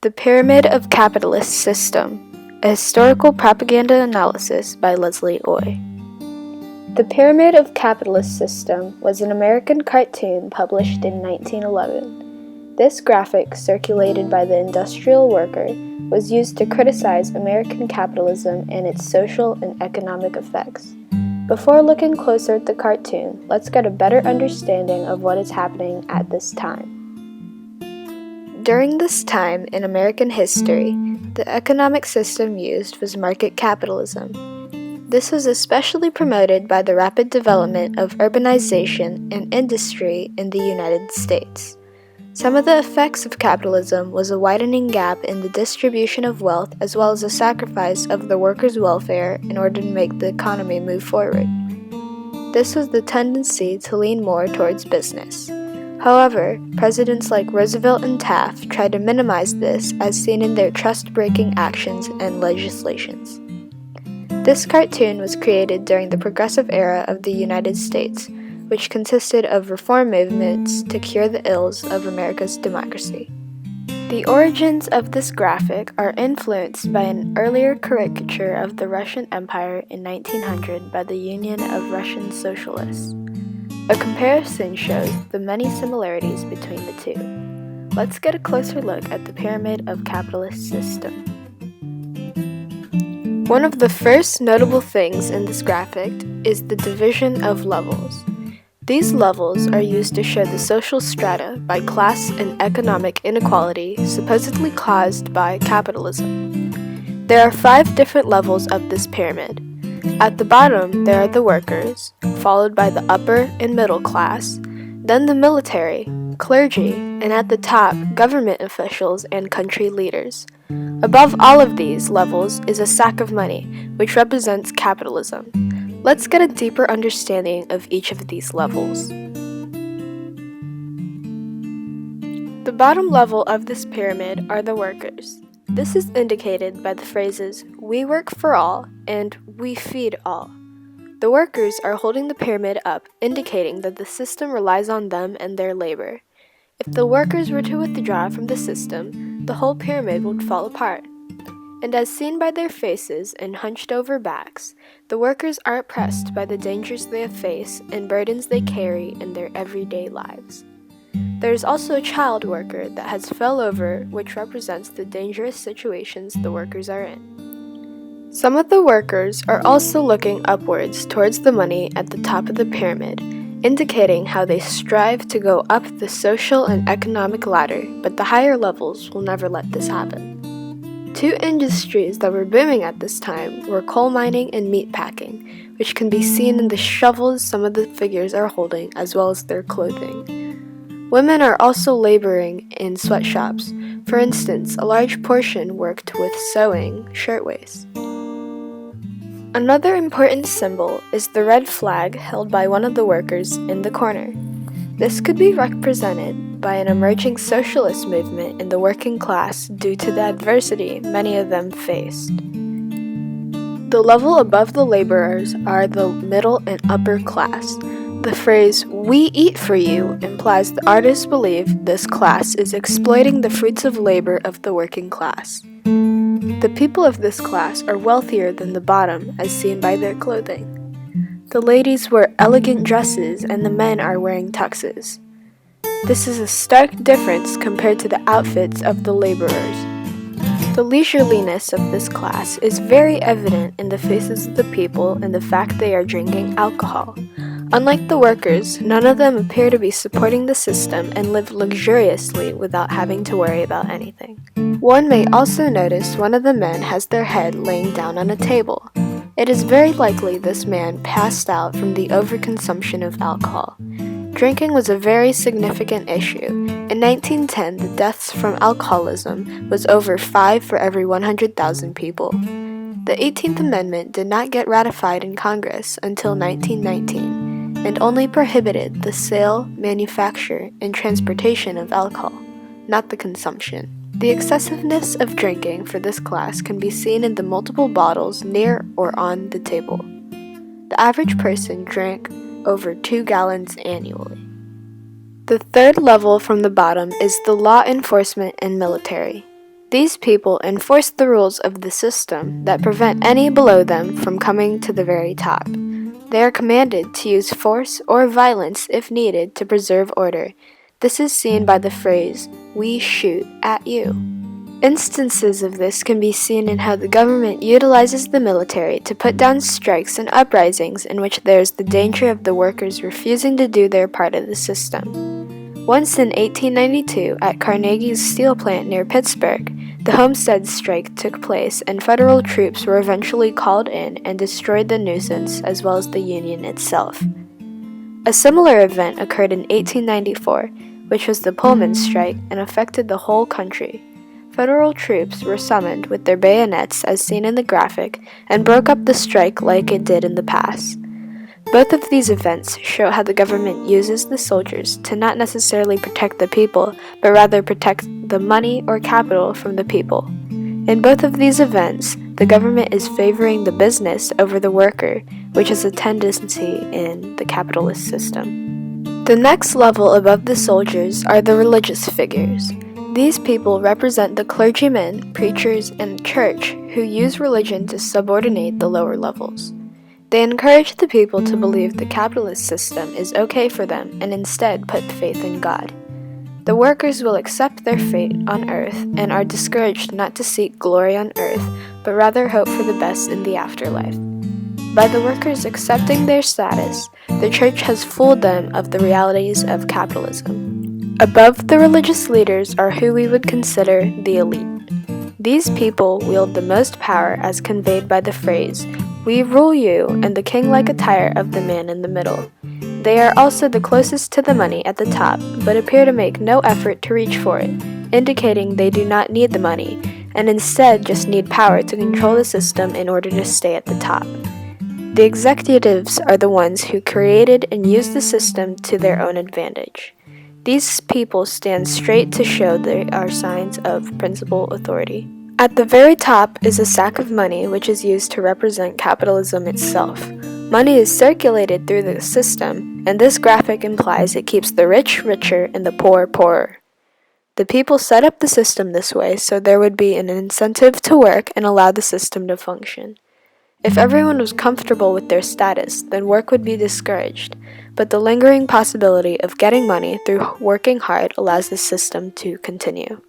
The Pyramid of Capitalist System, a historical propaganda analysis by Leslie Oy. The Pyramid of Capitalist System was an American cartoon published in 1911. This graphic, circulated by the industrial worker, was used to criticize American capitalism and its social and economic effects. Before looking closer at the cartoon, let's get a better understanding of what is happening at this time. During this time in American history, the economic system used was market capitalism. This was especially promoted by the rapid development of urbanization and industry in the United States. Some of the effects of capitalism was a widening gap in the distribution of wealth as well as a sacrifice of the workers' welfare in order to make the economy move forward. This was the tendency to lean more towards business. However, presidents like Roosevelt and Taft tried to minimize this as seen in their trust-breaking actions and legislations. This cartoon was created during the progressive era of the United States, which consisted of reform movements to cure the ills of America's democracy. The origins of this graphic are influenced by an earlier caricature of the Russian Empire in 1900 by the Union of Russian Socialists. A comparison shows the many similarities between the two. Let's get a closer look at the Pyramid of Capitalist System. One of the first notable things in this graphic is the division of levels. These levels are used to show the social strata by class and economic inequality supposedly caused by capitalism. There are 5 different levels of this pyramid. At the bottom, there are the workers, followed by the upper and middle class, then the military, clergy, and at the top, government officials and country leaders. Above all of these levels is a sack of money, which represents capitalism. Let's get a deeper understanding of each of these levels. The bottom level of this pyramid are the workers. This is indicated by the phrases, "We work for all," and "We feed all." The workers are holding the pyramid up, indicating that the system relies on them and their labor. If the workers were to withdraw from the system, the whole pyramid would fall apart. And as seen by their faces and hunched over backs, the workers are oppressed by the dangers they face and burdens they carry in their everyday lives. There is also a child worker that has fell over, which represents the dangerous situations the workers are in. Some of the workers are also looking upwards towards the money at the top of the pyramid, indicating how they strive to go up the social and economic ladder, but the higher levels will never let this happen. 2 industries that were booming at this time were coal mining and meat packing, which can be seen in the shovels some of the figures are holding as well as their clothing. Women are also laboring in sweatshops. For instance, a large portion worked with sewing shirtwaists. Another important symbol is the red flag held by one of the workers in the corner. This could be represented by an emerging socialist movement in the working class due to the adversity many of them faced. The level above the laborers are the middle and upper class. The phrase, "We eat for you," implies the artists believe this class is exploiting the fruits of labor of the working class. The people of this class are wealthier than the bottom, as seen by their clothing. The ladies wear elegant dresses and the men are wearing tuxes. This is a stark difference compared to the outfits of the laborers. The leisureliness of this class is very evident in the faces of the people and the fact they are drinking alcohol. Unlike the workers, none of them appear to be supporting the system and live luxuriously without having to worry about anything. One may also notice one of the men has their head laying down on a table. It is very likely this man passed out from the overconsumption of alcohol. Drinking was a very significant issue. In 1910, the deaths from alcoholism was over 5 for every 100,000 people. The 18th Amendment did not get ratified in Congress until 1919. And only prohibited the sale, manufacture, and transportation of alcohol, not the consumption. The excessiveness of drinking for this class can be seen in the multiple bottles near or on the table. The average person drank over 2 gallons annually. The third level from the bottom is the law enforcement and military. These people enforce the rules of the system that prevent any below them from coming to the very top. They are commanded to use force or violence if needed to preserve order. This is seen by the phrase, "we shoot at you." Instances of this can be seen in how the government utilizes the military to put down strikes and uprisings in which there is the danger of the workers refusing to do their part of the system. Once in 1892, at Carnegie's steel plant near Pittsburgh, the Homestead strike took place and federal troops were eventually called in and destroyed the nuisance as well as the union itself. A similar event occurred in 1894, which was the Pullman strike and affected the whole country. Federal troops were summoned with their bayonets as seen in the graphic and broke up the strike like it did in the past. Both of these events show how the government uses the soldiers to not necessarily protect the people, but rather protect the money or capital from the people. In both of these events, the government is favoring the business over the worker, which is a tendency in the capitalist system. The next level above the soldiers are the religious figures. These people represent the clergymen, preachers, and church who use religion to subordinate the lower levels. They encourage the people to believe the capitalist system is okay for them and instead put faith in God. The workers will accept their fate on earth and are discouraged not to seek glory on earth, but rather hope for the best in the afterlife. By the workers accepting their status, the church has fooled them of the realities of capitalism. Above the religious leaders are who we would consider the elite. These people wield the most power as conveyed by the phrase, "We rule you," and the king-like attire of the man in the middle. They are also the closest to the money at the top, but appear to make no effort to reach for it, indicating they do not need the money, and instead just need power to control the system in order to stay at the top. The executives are the ones who created and use the system to their own advantage. These people stand straight to show they are signs of principal authority. At the very top is a sack of money which is used to represent capitalism itself. Money is circulated through the system, and this graphic implies it keeps the rich richer and the poor poorer. The people set up the system this way so there would be an incentive to work and allow the system to function. If everyone was comfortable with their status, then work would be discouraged, but the lingering possibility of getting money through working hard allows the system to continue.